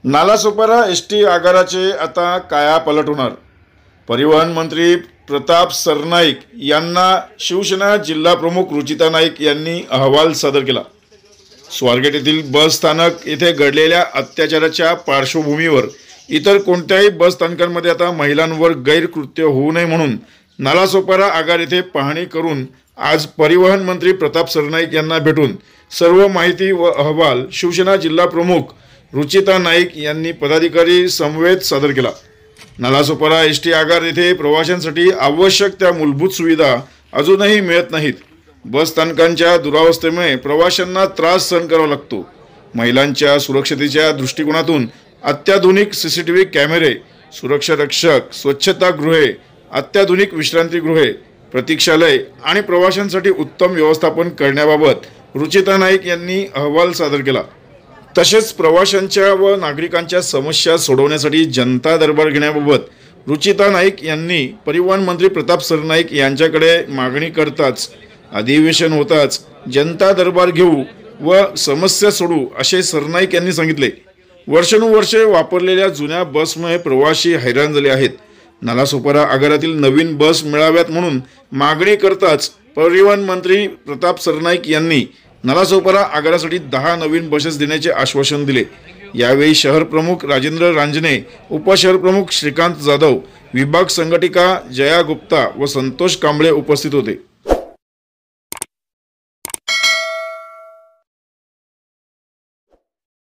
Nalasopara ST आगाराचे आता कायापालट होणार। परिवहन मंत्री प्रताप सरनाईक यांना शिवसेना जिल्हा प्रमुख रुचिता नाईक यांनी अहवाल सादर केला। स्वारगेट येथील बस स्थानक येथे घडलेल्या अत्याचाराच्या पार्श्वभूमीवर इतर कोणत्याही बस स्थानकांमध्ये आता महिलांवर गैरकृत्य होऊ नये म्हणून नालासोपारा आगार येथे पाहणी करून आज परिवहन मंत्री प्रताप सरनाईक यांना भेटून सर्व माहिती व अहवाल शिवसेना जिल्हा प्रमुख रुचिता नाईक यांनी पदाधिकारी समवेत सादर केला। नालासोपारा एसटी आगार येथे प्रवाशांसाठी आवश्यक त्या मूलभूत सुविधा अजूनही मिळत नाहीत। बस स्थानकांच्या दुरावस्थेमुळे प्रवाशांना त्रास सहन करावा लागतो। महिलांच्या सुरक्षतेच्या दृष्टिकोनातून अत्याधुनिक सीसीटीव्ही कॅमेरे, सुरक्षा रक्षक, स्वच्छतागृहे, अत्याधुनिक विश्रांतीगृहे, प्रतीक्षालय आणि प्रवाशांसाठी उत्तम व्यवस्थापन करण्याबाबत रुचिता नाईक यांनी अहवाल सादर केला। तसेच प्रवाशांच्या व नागरिकांच्या समस्या सोडवण्यासाठी जनता दरबार घेण्याबाबत रुचिता नाईक यांनी परिवहन मंत्री प्रताप सरनाईक यांच्याकडे मागणी करताच अधिवेशन होताच जनता दरबार घेऊ व समस्या सोडू असे सरनाईक यांनी सांगितले। वर्षानुवर्षे वापरलेल्या जुन्या बसमुळे प्रवासी हैराण झाले आहेत। नालासोपारा आगारातील नवीन बस मिळाव्यात म्हणून मागणी करताच परिवहन मंत्री प्रताप सरनाईक यांनी नालासोपारा आगारासाठी 10 नवीन बसेस देण्याचे आश्वासन दिले। यावेळी शहर प्रमुख राजेंद्र रांजणे, उपशहर प्रमुख श्रीकांत जाधव, विभाग संघटिका जया गुप्ता व संतोष कांबळे उपस्थित होते।